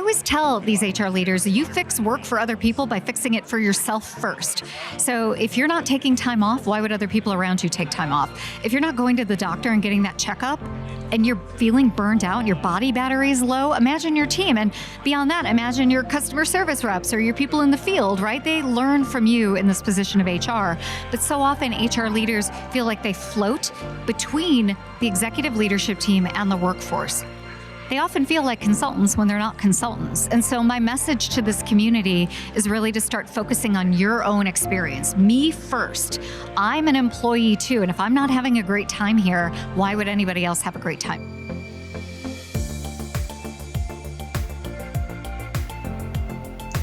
always tell these HR leaders, you fix work for other people by fixing it for yourself first. So if you're not taking time off, why would other people around you take time off? If you're not going to the doctor and getting that checkup and you're feeling burnt out, your body battery is low, imagine your team. And beyond that, imagine your customer service reps or your people in the field, right? They learn from you in this position of HR. But so often HR leaders feel like they float between the executive leadership team and the workforce. They often feel like consultants when they're not consultants. And so my message to this community is really to start focusing on your own experience. Me first. I'm an employee too, and if I'm not having a great time here, why would anybody else have a great time?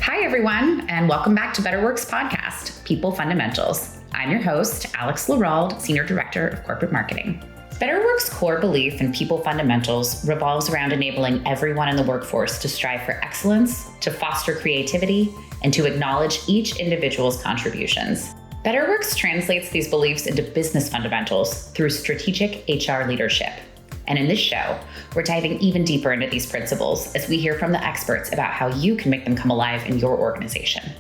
Hi, everyone, and welcome back to Better Works Podcast, People Fundamentals. I'm your host, Alex Lerald, Senior Director of Corporate Marketing. BetterWorks' core belief in people fundamentals revolves around enabling everyone in the workforce to strive for excellence, to foster creativity, and to acknowledge each individual's contributions. BetterWorks translates these beliefs into business fundamentals through strategic HR leadership. And in this show, we're diving even deeper into these principles as we hear from the experts about how you can make them come alive in your organization.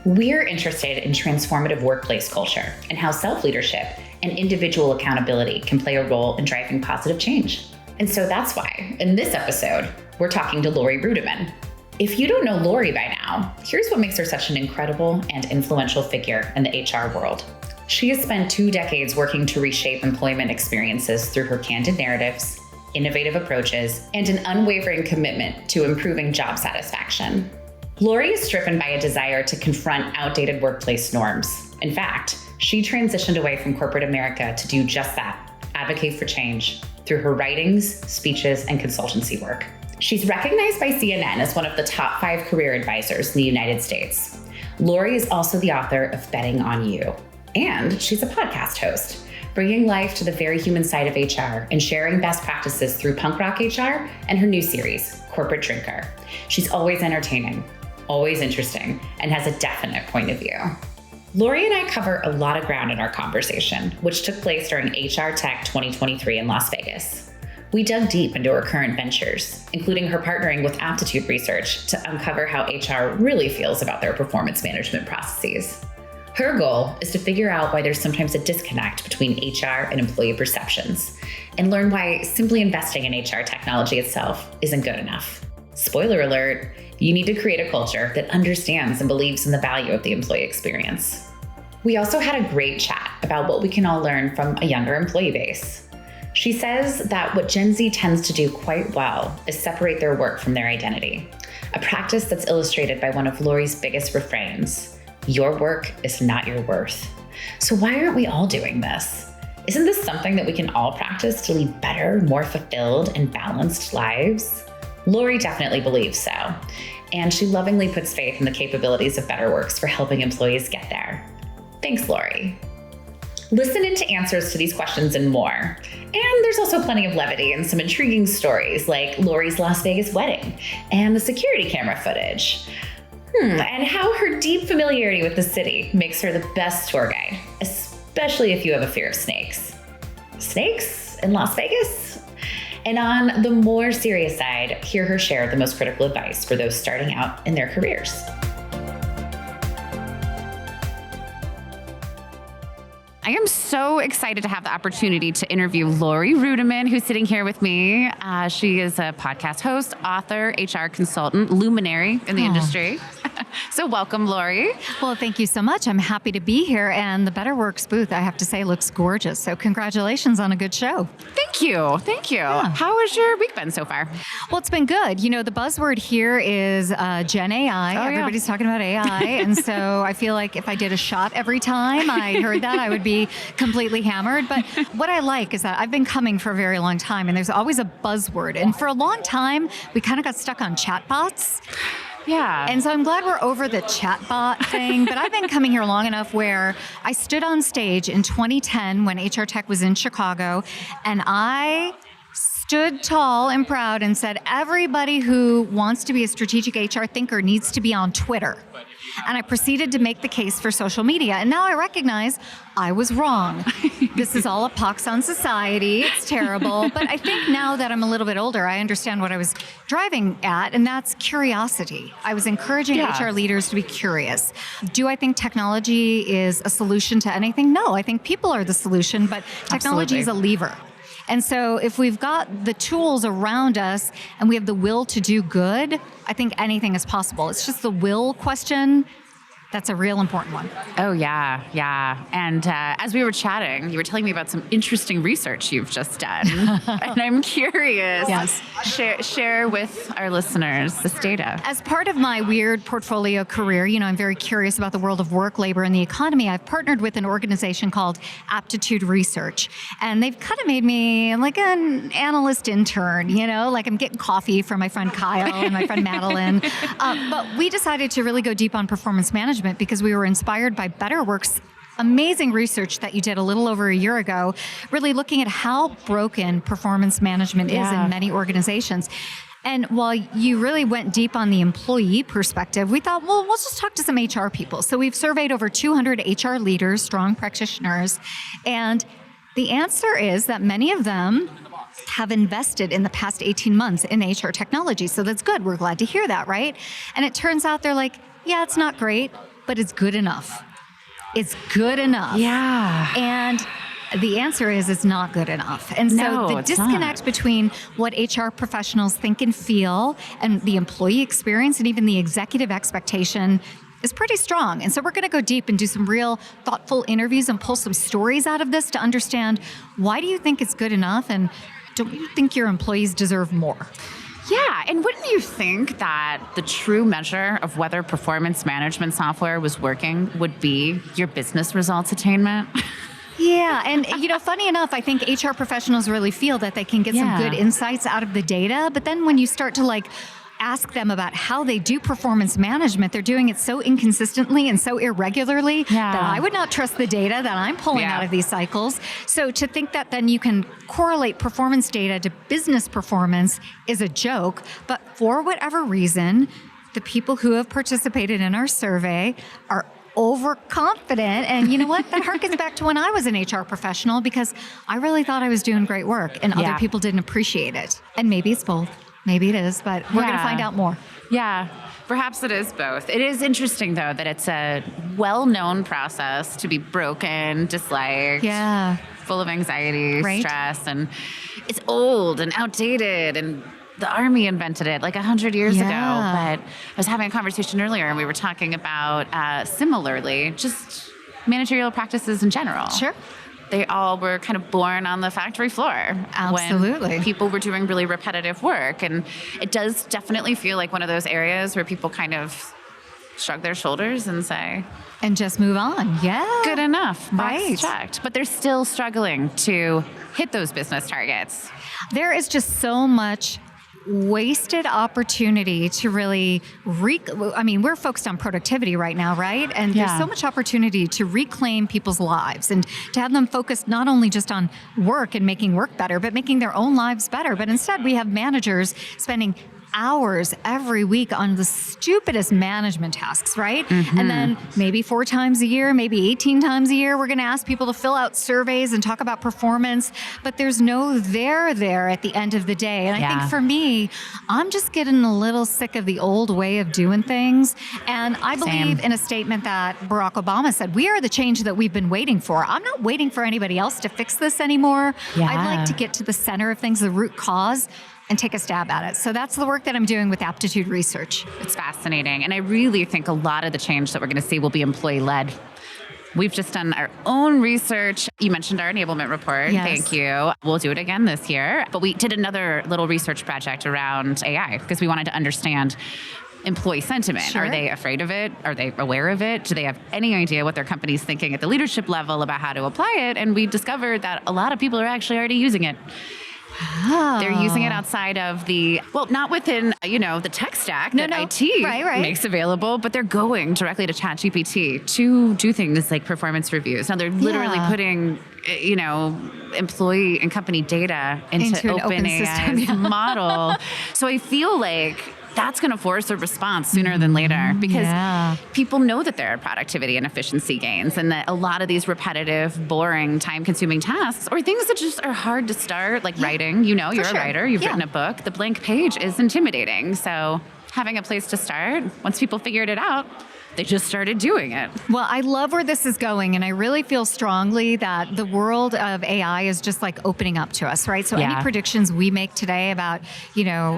We're interested in transformative workplace culture and how self-leadership and individual accountability can play a role in driving positive change. And so that's why, in this episode, we're talking to Laurie Ruettimann. If you don't know Laurie by now, here's what makes her such an incredible and influential figure in the HR world. She has spent 2 decades working to reshape employment experiences through her candid narratives, innovative approaches, and an unwavering commitment to improving job satisfaction. Laurie is driven by a desire to confront outdated workplace norms. In fact, she transitioned away from corporate America to do just that, advocate for change, through her writings, speeches, and consultancy work. She's recognized by CNN as one of the top 5 career advisors in the United States. Laurie is also the author of Betting on You, and she's a podcast host, bringing life to the very human side of HR and sharing best practices through Punk Rock HR and her new series, Corporate Drinker. She's always entertaining, always interesting, and has a definite point of view. Laurie and I cover a lot of ground in our conversation, which took place during HR Tech 2023 in Las Vegas. We dug deep into her current ventures, including her partnering with Aptitude Research to uncover how HR really feels about their performance management processes. Her goal is to figure out why there's sometimes a disconnect between HR and employee perceptions, and learn why simply investing in HR technology itself isn't good enough. Spoiler alert, you need to create a culture that understands and believes in the value of the employee experience. We also had a great chat about what we can all learn from a younger employee base. She says that what Gen Z tends to do quite well is separate their work from their identity, a practice that's illustrated by one of Laurie's biggest refrains: your work is not your worth. So why aren't we all doing this? Isn't this something that we can all practice to lead better, more fulfilled, and balanced lives? Laurie definitely believes so, and she lovingly puts faith in the capabilities of BetterWorks for helping employees get there. Thanks, Laurie. Listen into answers to these questions and more. And there's also plenty of levity and some intriguing stories like Laurie's Las Vegas wedding and the security camera footage. And how her deep familiarity with the city makes her the best tour guide, especially if you have a fear of snakes. Snakes in Las Vegas? And on the more serious side, hear her share the most critical advice for those starting out in their careers. I am so excited to have the opportunity to interview Laurie Ruettimann, who's sitting here with me. She is a podcast host, author, HR consultant, luminary in the industry. So welcome, Laurie. Well, thank you so much. I'm happy to be here. And the BetterWorks booth, I have to say, looks gorgeous. So congratulations on a good show. Thank you. Thank you. Yeah. How has your week been so far? Well, it's been good. You know, the buzzword here is Gen AI. Oh, Everybody's talking about AI. And so I feel like if I did a shot every time I heard that, I would be completely hammered. But what I like is that I've been coming for a very long time, and there's always a buzzword. And for a long time, we kind of got stuck on chatbots. Yeah. And so I'm glad we're over the chatbot thing, but I've been coming here long enough where I stood on stage in 2010 when HR Tech was in Chicago, and I stood tall and proud and said, everybody who wants to be a strategic HR thinker needs to be on Twitter. And I proceeded to make the case for social media. And now I recognize I was wrong. This is all a pox on society. It's terrible. But I think now that I'm a little bit older, I understand what I was driving at, and that's curiosity. I was encouraging HR leaders to be curious. Do I think technology is a solution to anything? No, I think people are the solution, but technology is a lever. And so if we've got the tools around us and we have the will to do good, I think anything is possible. It's just the will question. That's a real important one. Oh, yeah. Yeah. And as we were chatting, you were telling me about some interesting research you've just done. And I'm curious. Yes. Share with our listeners this data. As part of my weird portfolio career, I'm very curious about the world of work, labor, and the economy. I've partnered with an organization called Aptitude Research. And they've kind of made me like an analyst intern, like I'm getting coffee from my friend Kyle and my friend Madeline. But we decided to really go deep on performance management because we were inspired by BetterWorks' amazing research that you did a little over a year ago, really looking at how broken performance management is in many organizations. And while you really went deep on the employee perspective, we thought, well, let's just talk to some HR people. So we've surveyed over 200 HR leaders, strong practitioners, and the answer is that many of them have invested in the past 18 months in HR technology. So that's good. We're glad to hear that, right? And it turns out they're like, yeah, it's not great, but it's good enough. It's good enough. Yeah. And the answer is it's not good enough. And so the disconnect between what HR professionals think and feel and the employee experience and even the executive expectation is pretty strong. And so we're going to go deep and do some real thoughtful interviews and pull some stories out of this to understand, why do you think it's good enough? And don't you think your employees deserve more? Yeah, and wouldn't you think that the true measure of whether performance management software was working would be your business results attainment? Yeah, and funny enough, I think HR professionals really feel that they can get some good insights out of the data, but then when you start to ask them about how they do performance management, they're doing it so inconsistently and so irregularly that I would not trust the data that I'm pulling out of these cycles. So to think that then you can correlate performance data to business performance is a joke. But for whatever reason, the people who have participated in our survey are overconfident. And you know what? That harkens back to when I was an HR professional, because I really thought I was doing great work and other people didn't appreciate it. And maybe it's both. Maybe it is, but we're going to find out more. Yeah, perhaps it is both. It is interesting, though, that it's a well-known process to be broken, disliked, full of anxiety, stress, and it's old and outdated, and the Army invented it 100 years ago. But I was having a conversation earlier, and we were talking about, similarly, just managerial practices in general. Sure. They all were kind of born on the factory floor. Absolutely. When people were doing really repetitive work. And it does definitely feel like one of those areas where people kind of shrug their shoulders and say, and just move on. Yeah. Good enough. Right. Box checked. But they're still struggling to hit those business targets. There is just so much wasted opportunity to really we're focused on productivity right now, right? And there's so much opportunity to reclaim people's lives and to have them focused not only just on work and making work better, but making their own lives better. But instead, we have managers spending hours every week on the stupidest management tasks, right? Mm-hmm. And then maybe 4 times a year, maybe 18 times a year, we're going to ask people to fill out surveys and talk about performance, but there's no there at the end of the day. And I think for me, I'm just getting a little sick of the old way of doing things. And I believe in a statement that Barack Obama said, we are the change that we've been waiting for. I'm not waiting for anybody else to fix this anymore. I'd like to get to the center of things, the root cause, and take a stab at it. So that's the work that I'm doing with Aptitude Research. It's fascinating. And I really think a lot of the change that we're going to see will be employee-led. We've just done our own research. You mentioned our enablement report. Yes. Thank you. We'll do it again this year. But we did another little research project around AI because we wanted to understand employee sentiment. Sure. Are they afraid of it? Are they aware of it? Do they have any idea what their company's thinking at the leadership level about how to apply it? And we discovered that a lot of people are actually already using it. They're using it outside of not within, the tech stack that IT makes available, but they're going directly to ChatGPT to do things like performance reviews. Now they're literally putting, employee and company data into an open OpenAI's model. So I feel like that's going to force a response sooner than later because people know that there are productivity and efficiency gains and that a lot of these repetitive, boring, time-consuming tasks or things that just are hard to start, like writing. You're a writer, you've written a book. The blank page is intimidating. So having a place to start, once people figured it out, they just started doing it. Well, I love where this is going, and I really feel strongly that the world of AI is just like opening up to us, right? So any predictions we make today about,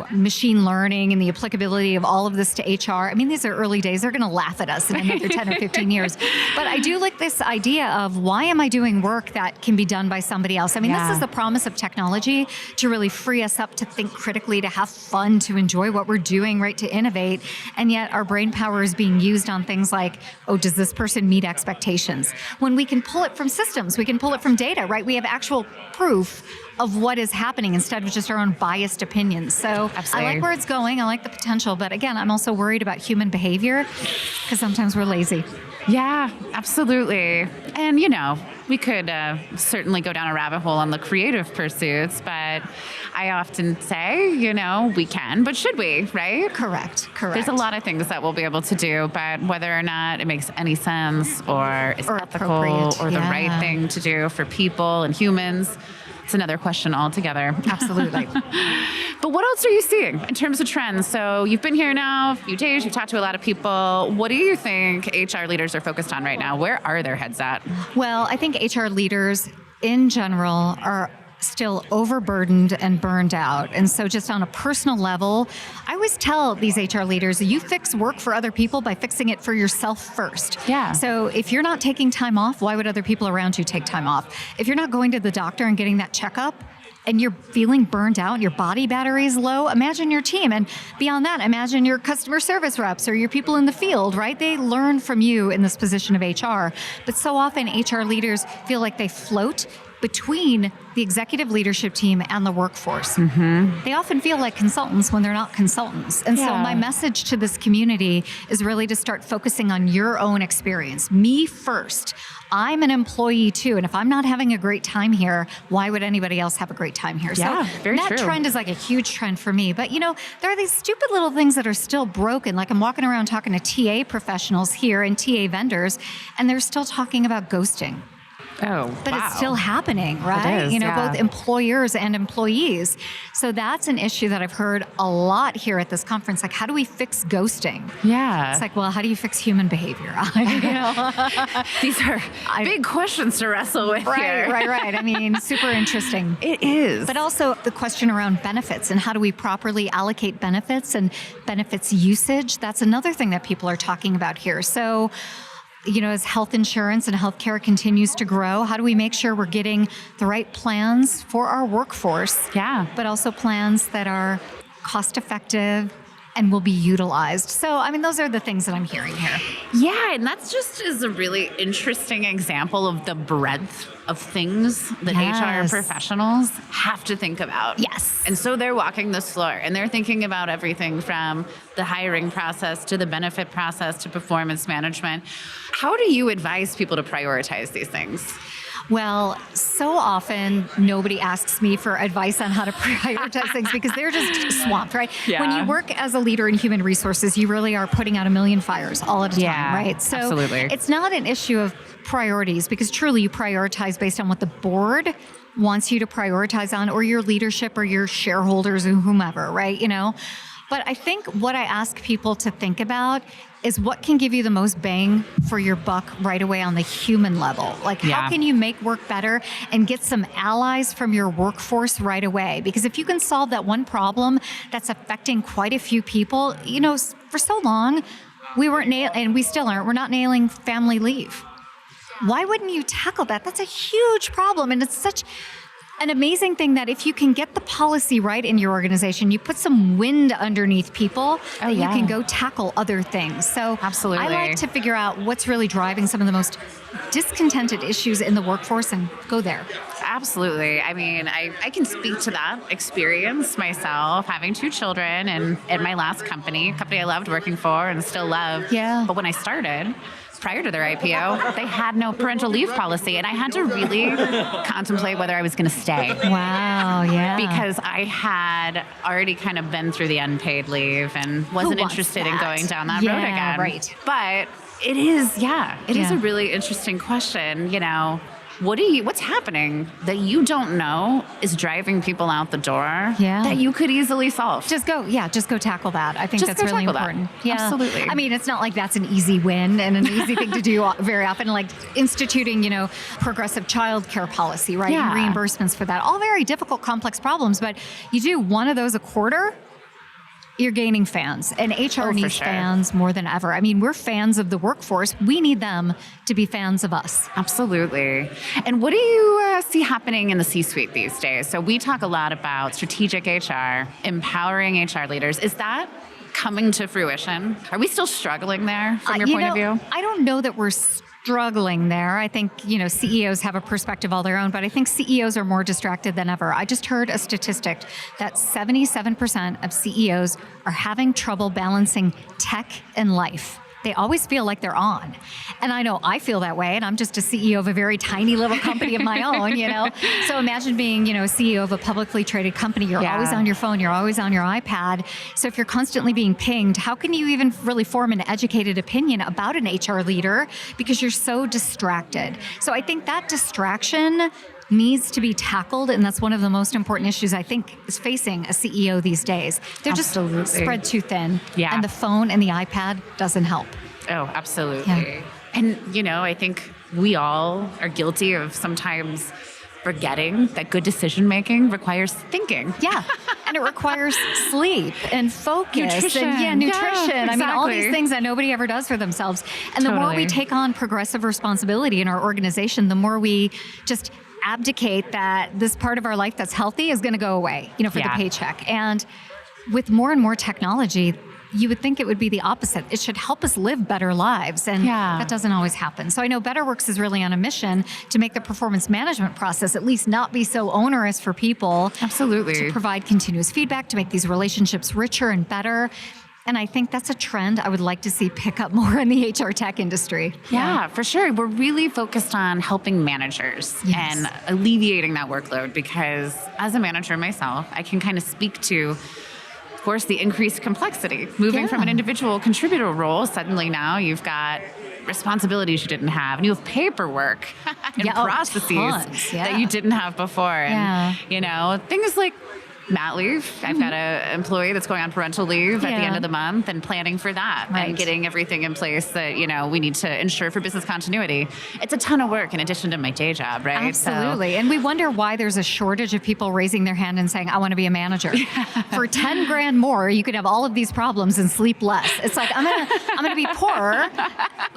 machine learning and the applicability of all of this to HR, I mean, these are early days. They're going to laugh at us in another 10 or 15 years. But I do like this idea of why am I doing work that can be done by somebody else? I mean, this is the promise of technology to really free us up to think critically, to have fun, to enjoy what we're doing, right? To innovate. And yet our brain power is being used on things like, does this person meet expectations? When we can pull it from systems, we can pull it from data, right? We have actual proof of what is happening instead of just our own biased opinions. So I like where it's going. I like the potential. But again, I'm also worried about human behavior because sometimes we're lazy. Yeah, absolutely. And, we could certainly go down a rabbit hole on the creative pursuits, but I often say, we can, but should we, right? Correct. There's a lot of things that we'll be able to do, but whether or not it makes any sense or is ethical or the right thing to do for people and humans, it's another question altogether. Absolutely. But what else are you seeing in terms of trends? So you've been here now a few days, you've talked to a lot of people. What do you think HR leaders are focused on right now? Where are their heads at? Well, I think HR leaders in general are still overburdened and burned out. And so just on a personal level, I always tell these HR leaders, you fix work for other people by fixing it for yourself first. Yeah. So if you're not taking time off, why would other people around you take time off? If you're not going to the doctor and getting that checkup, and you're feeling burned out, your body battery is low, imagine your team. And beyond that, imagine your customer service reps or your people in the field, right? They learn from you in this position of HR. But so often HR leaders feel like they float between the executive leadership team and the workforce. They often feel like consultants when they're not consultants. And so my message to this community is really to start focusing on your own experience. Me first. I'm an employee too, and if I'm not having a great time here, why would anybody else have a great time here? Yeah, so very that true. trend is like a huge trend for me. But there are these stupid little things that are still broken. Like I'm walking around talking to TA professionals here and TA vendors, and they're still talking about ghosting. Oh, But wow. it's still happening, right? It is, Both employers and employees. So that's an issue that I've heard a lot here at this conference. Like, how do we fix ghosting? Yeah. It's like, well, how do you fix human behavior? These are big questions to wrestle with here. Right. I mean, super interesting. It is. But also the question around benefits and how do we properly allocate benefits and benefits usage? That's another thing that people are talking about here. So, as health insurance and healthcare continues to grow, how do we make sure we're getting the right plans for our workforce? Yeah. But also plans that are cost effective and will be utilized. So, I mean, those are the things that I'm hearing here. Yeah, and that's just is a really interesting example of the breadth of things that HR professionals have to think about. Yes. And so they're walking this floor and they're thinking about everything from the hiring process to the benefit process to performance management. How do you advise people to prioritize these things? Well, so often nobody asks me for advice on how to prioritize things because they're just swamped, right? Yeah. When you work as a leader in human resources, you really are putting out a million fires all at a time, right? So absolutely. It's not an issue of priorities because truly you prioritize based on what the board wants you to prioritize on or your leadership or your shareholders or whomever, right? But I think what I ask people to think about is what can give you the most bang for your buck right away on the human level. Like, how can you make work better and get some allies from your workforce right away? Because if you can solve that one problem that's affecting quite a few people, for so long, we weren't and we still aren't, we're not nailing family leave. Why wouldn't you tackle that? That's a huge problem. And it's such an amazing thing that if you can get the policy right in your organization, you put some wind underneath people that you can go tackle other things. So absolutely. I like to figure out what's really driving some of the most discontented issues in the workforce and go there. absolutely. I mean, I can speak to that experience myself, having 2 children and at my last company, a company I loved working for and still love. Yeah. But when I started, prior to their IPO, they had no parental leave policy, and I had to really contemplate whether I was going to stay. Wow, yeah. Because I had already kind of been through the unpaid leave and wasn't wants interested in that? going down that Yeah, road again. right. But it is Yeah. a really interesting question. What's happening that you don't know is driving people out the door that you could easily solve? Just go tackle that. I think that's really important. Yeah. Absolutely. I mean, it's not like that's an easy win and an easy thing to do very often, like instituting, progressive child care policy, right? Yeah. And reimbursements for that. All very difficult, complex problems, but you do one of those a quarter, you're gaining fans, and HR needs fans more than ever. I mean, we're fans of the workforce. We need them to be fans of us. Absolutely. And what do you see happening in the C-suite these days? So we talk a lot about strategic HR, empowering HR leaders. Is that coming to fruition? Are we still struggling there from your point of view? I don't know that we're struggling there. I think, CEOs have a perspective all their own, but I think CEOs are more distracted than ever. I just heard a statistic that 77% of CEOs are having trouble balancing tech and life. They always feel like they're on. And I know I feel that way, and I'm just a CEO of a very tiny little company of my own, So imagine being, CEO of a publicly traded company. You're always on your phone. You're always on your iPad. So if you're constantly being pinged, how can you even really form an educated opinion about an HR leader? Because you're so distracted. So I think that distraction needs to be tackled, and that's one of the most important issues I think is facing a CEO these days. They're just spread too thin, and the phone and the iPad doesn't help. Oh, absolutely. And, I think we all are guilty of sometimes forgetting that good decision-making requires thinking. Yeah, and it requires sleep and focus. Nutrition. And nutrition. Yeah, I mean, all exactly. these things that nobody ever does for themselves. And the more we take on progressive responsibility in our organization, the more we just abdicate that this part of our life that's healthy is going to go away, for the paycheck. And with more and more technology, you would think it would be the opposite. It should help us live better lives, and that doesn't always happen. So I know BetterWorks is really on a mission to make the performance management process at least not be so onerous for people. Absolutely. To provide continuous feedback, to make these relationships richer and better. And I think that's a trend I would like to see pick up more in the HR tech industry. Yeah, for sure. We're really focused on helping managers and alleviating that workload, because as a manager myself, I can kind of speak to, of course, the increased complexity. Moving from an individual contributor role, suddenly now you've got responsibilities you didn't have, and you have paperwork and processes that you didn't have before. And, things like mat leave. I've got an employee that's going on parental leave at the end of the month, and planning for that and getting everything in place that, we need to ensure for business continuity. It's a ton of work in addition to my day job, right? Absolutely. And we wonder why there's a shortage of people raising their hand and saying, I want to be a manager. For 10 grand more, you could have all of these problems and sleep less. It's like, I'm going to be poorer,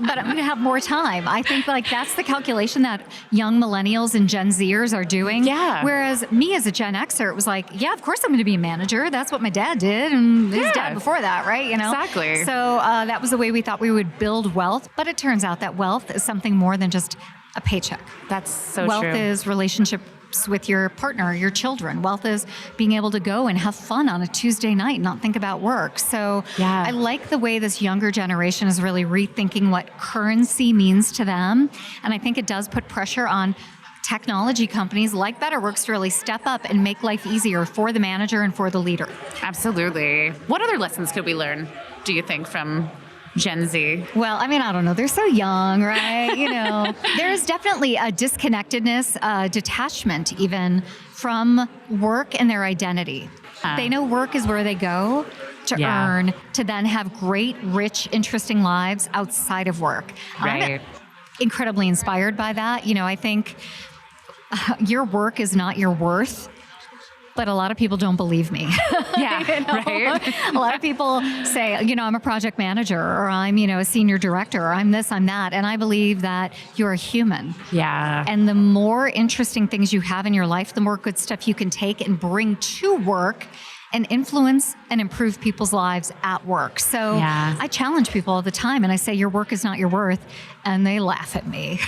but I'm going to have more time. I think that's the calculation that young millennials and Gen Zers are doing. Yeah. Whereas me as a Gen Xer, it was like, of course I'm going to be a manager. That's what my dad did, and his dad before that, right? Exactly. So that was the way we thought we would build wealth. But it turns out that wealth is something more than just a paycheck. That's so wealth true. Wealth is relationships with your partner, your children. Wealth is being able to go and have fun on a Tuesday night and not think about work. So I like the way this younger generation is really rethinking what currency means to them. And I think it does put pressure on technology companies like BetterWorks to really step up and make life easier for the manager and for the leader. Absolutely. What other lessons could we learn, do you think, from Gen Z? Well, I mean, I don't know. They're so young, right? There's definitely a disconnectedness, detachment even from work and their identity. They know work is where they go to earn, to then have great, rich, interesting lives outside of work. Right. I'm incredibly inspired by that. I think your work is not your worth, but a lot of people don't believe me. Right. A lot of people say, I'm a project manager, or I'm, a senior director, or I'm this, I'm that. And I believe that you're a human. Yeah. And the more interesting things you have in your life, the more good stuff you can take and bring to work and influence and improve people's lives at work. So I challenge people all the time, and I say, your work is not your worth, and they laugh at me.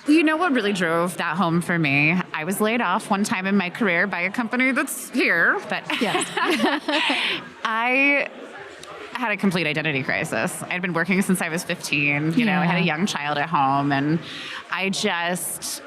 You know what really drove that home for me? I was laid off one time in my career by a company that's here, but Yes. I had a complete identity crisis. I'd been working since I was 15. You know, I had a young child at home, and I just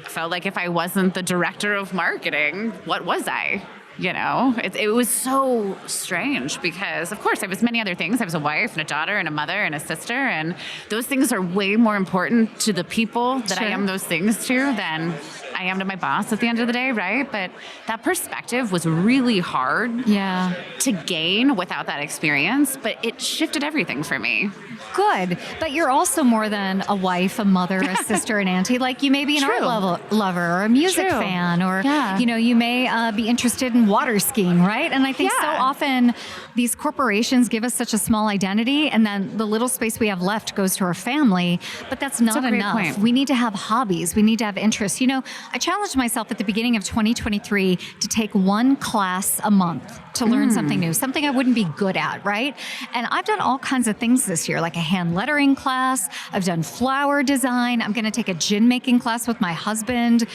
felt like if I wasn't the director of marketing, what was I? You know, it was so strange because, of course, I was many other things. I was a wife and a daughter and a mother and a sister, and those things are way more important to the people that I am those things to than I am to my boss at the end of the day, right? But that perspective was really hard to gain without that experience, but it shifted everything for me. Good. But you're also more than a wife, a mother, a sister, an auntie. Like you may be an art lover or a music fan, or, you know, you may be interested in water skiing, right? And I think so often these corporations give us such a small identity, and then the little space we have left goes to our family, but that's not enough. Point. We need to have hobbies. We need to have interests. You know, I challenged myself at the beginning of 2023 to take one class a month to learn something new, something I wouldn't be good at, right? And I've done all kinds of things this year, like a hand lettering class. I've done flower design. I'm going to take a gin making class with my husband.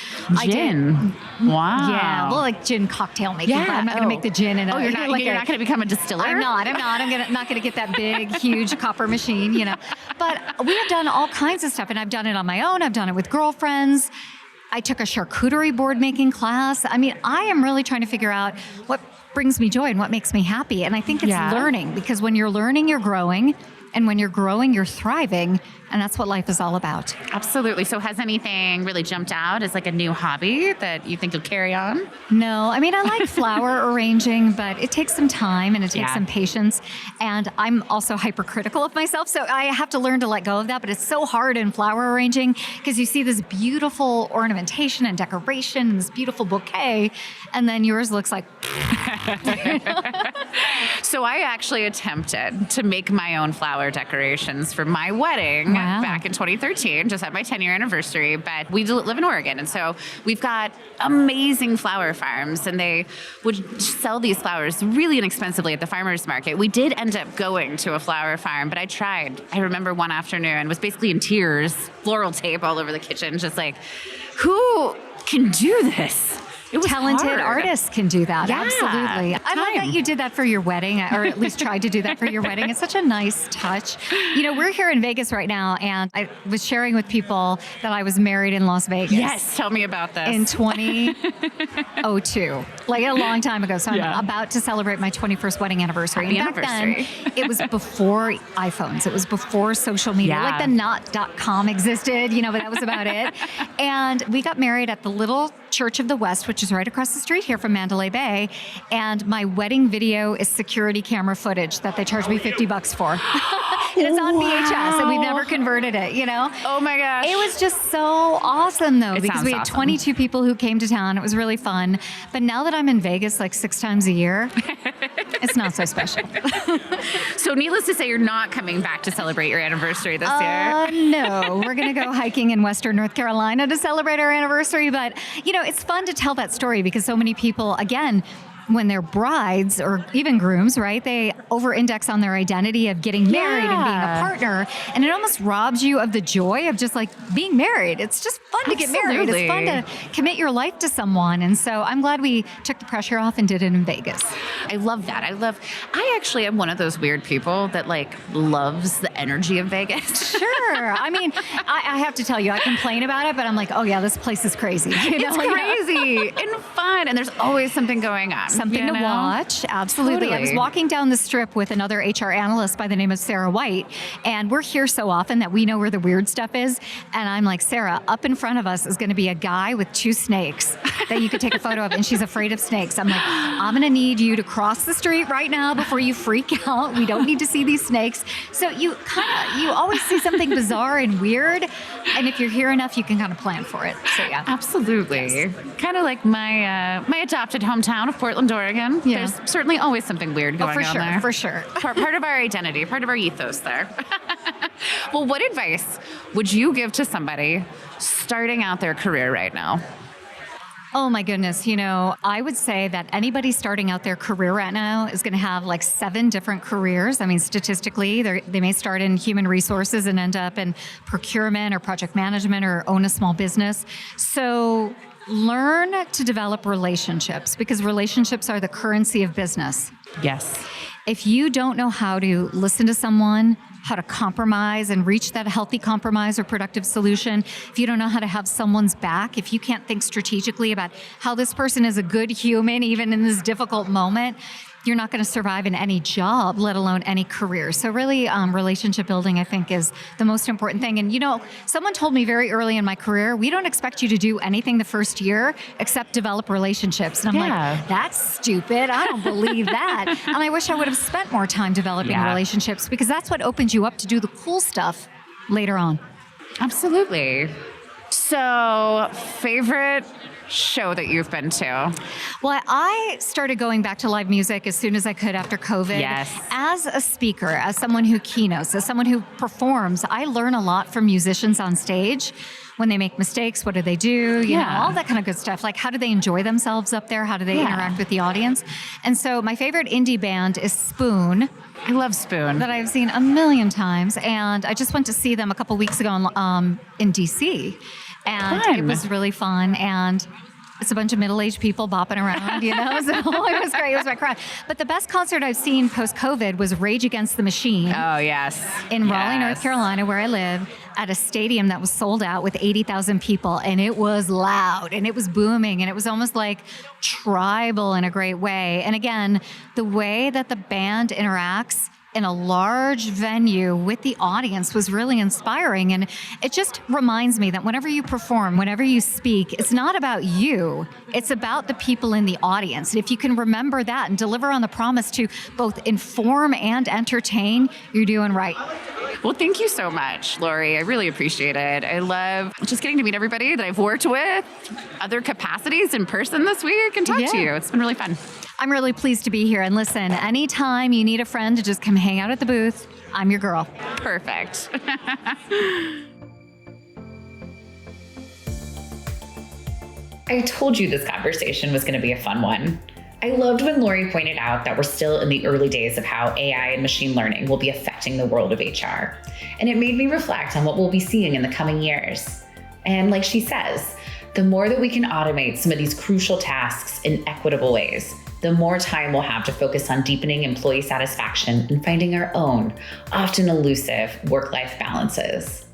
Gin? Wow. Yeah, well, like gin cocktail making. Yeah. I'm not going to make the gin. You're not going to become a distiller? I'm not. I'm not going to get that big, huge copper machine, you know. But we have done all kinds of stuff, and I've done it on my own. I've done it with girlfriends. I took a charcuterie board making class. I mean, I am really trying to figure out what brings me joy and what makes me happy. And I think it's learning, because when you're learning, you're growing. And when you're growing, you're thriving. And that's what life is all about. Absolutely. So has anything really jumped out as like a new hobby that you think you'll carry on? No. I mean, I like flower arranging, but it takes some time and it takes some patience. And I'm also hypercritical of myself. So I have to learn to let go of that. But it's so hard in flower arranging because you see this beautiful ornamentation and decoration and this beautiful bouquet. And then yours looks like... So I actually attempted to make my own flower decorations for my wedding back in 2013, just at my 10-year anniversary. But we live in Oregon, and so we've got amazing flower farms, and they would sell these flowers really inexpensively at the farmers market. We did end up going to a flower farm, but I tried. I remember one afternoon, was basically in tears, floral tape all over the kitchen, just like, who can do this? Talented artists can do that. Absolutely. I love that you did that for your wedding, or at least tried to do that for your wedding. It's such a nice touch. You know, we're here in Vegas right now, and I was sharing with people that I was married in Las Vegas. Yes, tell me about this. In 2002, like a long time ago. So I'm about to celebrate my 21st wedding anniversary. Happy and back anniversary. then, it was before iPhones. It was before social media. Like the not.com existed, you know, but that was about it. And we got married at the Little Church of the West, which is right across the street here from Mandalay Bay. And my wedding video is security camera footage that they charged me $50 for. And it's on VHS, and we've never converted it, you know? Oh my gosh. It was just so awesome, though, because we had 22 people who came to town. It was really fun. But now that I'm in Vegas like 6 times a year, it's not so special. So needless to say, you're not coming back to celebrate your anniversary this year? No, we're going to go hiking in Western North Carolina to celebrate our anniversary. But, you know, it's fun to tell that story because so many people, again, when they're brides or even grooms, right, they over-index on their identity of getting married and being a partner, and it almost robs you of the joy of just like being married. It's just fun to get married. It's fun to commit your life to someone, and so I'm glad we took the pressure off and did it in Vegas. I love that. I actually am one of those weird people that like loves the energy of Vegas. Sure. I mean, I have to tell you, I complain about it, but I'm like, oh yeah, this place is crazy. You know? It's crazy and fun, and there's always something going on. Something to watch. Absolutely. Totally. I was walking down the strip with another HR analyst by the name of Sarah White, and we're here so often that we know where the weird stuff is. And I'm like, Sarah, up in front of us is going to be a guy with 2 snakes that you could take a photo of, and she's afraid of snakes. I'm like, I'm going to need you to cross the street right now before you freak out. We don't need to see these snakes. So you always see something bizarre and weird, and if you're here enough, you can kind of plan for it. So yeah. Absolutely. Yes. Kind of like my adopted hometown of Portland, Oregon. Yeah. There's certainly always something weird going on there. For sure. Part of our identity, part of our ethos there. Well, what advice would you give to somebody starting out their career right now? Oh my goodness. You know, I would say that anybody starting out their career right now is going to have like 7 different careers. I mean, statistically, they may start in human resources and end up in procurement or project management or own a small business. So learn to develop relationships, because relationships are the currency of business. Yes. If you don't know how to listen to someone, how to compromise and reach that healthy compromise or productive solution, if you don't know how to have someone's back, if you can't think strategically about how this person is a good human, even in this difficult moment, you're not going to survive in any job, let alone any career. So really, relationship building, I think, is the most important thing. And, you know, someone told me very early in my career, we don't expect you to do anything the first year except develop relationships. And I'm like, that's stupid. I don't believe that. And I wish I would have spent more time developing relationships, because that's what opens you up to do the cool stuff later on. Absolutely. So, favorite show that you've been to? Well, I started going back to live music as soon as I could after COVID. Yes. As a speaker, as someone who keynotes, as someone who performs, I learn a lot from musicians on stage. When they make mistakes, what do they do? You know, all that kind of good stuff. Like, how do they enjoy themselves up there? How do they interact with the audience? And so my favorite indie band is Spoon. I love Spoon. That I've seen a million times. And I just went to see them a couple weeks ago in DC. And it was really fun. And it's a bunch of middle-aged people bopping around, you know? So it was great. It was my crowd. But the best concert I've seen post-COVID was Rage Against the Machine. Oh, yes. In Raleigh, North Carolina, where I live, at a stadium that was sold out with 80,000 people. And it was loud and it was booming and it was almost like tribal in a great way. And again, the way that the band interacts in a large venue with the audience was really inspiring. And it just reminds me that whenever you perform, whenever you speak, it's not about you, it's about the people in the audience. And if you can remember that and deliver on the promise to both inform and entertain, you're doing right. Well, thank you so much, Laurie. I really appreciate it. I love just getting to meet everybody that I've worked with, other capacities in person this week, and talk to you. It's been really fun. I'm really pleased to be here. And listen, anytime you need a friend to just come hang out at the booth, I'm your girl. Perfect. I told you this conversation was going to be a fun one. I loved when Laurie pointed out that we're still in the early days of how AI and machine learning will be affecting the world of HR. And it made me reflect on what we'll be seeing in the coming years. And like she says, the more that we can automate some of these crucial tasks in equitable ways, the more time we'll have to focus on deepening employee satisfaction and finding our own, often elusive, work-life balances.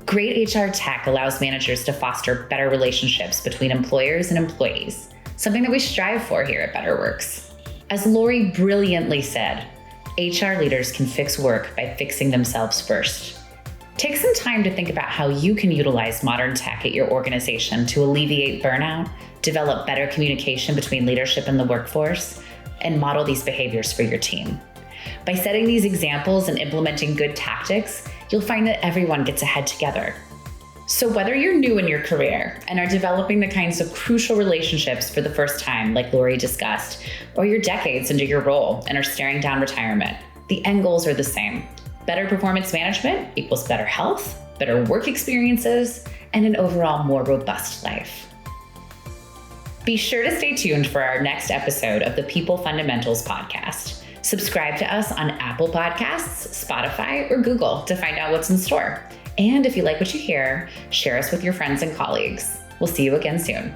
Great HR tech allows managers to foster better relationships between employers and employees, something that we strive for here at BetterWorks. As Laurie brilliantly said, HR leaders can fix work by fixing themselves first. Take some time to think about how you can utilize modern tech at your organization to alleviate burnout, develop better communication between leadership and the workforce, and model these behaviors for your team. By setting these examples and implementing good tactics, you'll find that everyone gets ahead together. So whether you're new in your career and are developing the kinds of crucial relationships for the first time, like Laurie discussed, or you're decades into your role and are staring down retirement, the end goals are the same. Better performance management equals better health, better work experiences, and an overall more robust life. Be sure to stay tuned for our next episode of the People Fundamentals podcast. Subscribe to us on Apple Podcasts, Spotify, or Google to find out what's in store. And if you like what you hear, share us with your friends and colleagues. We'll see you again soon.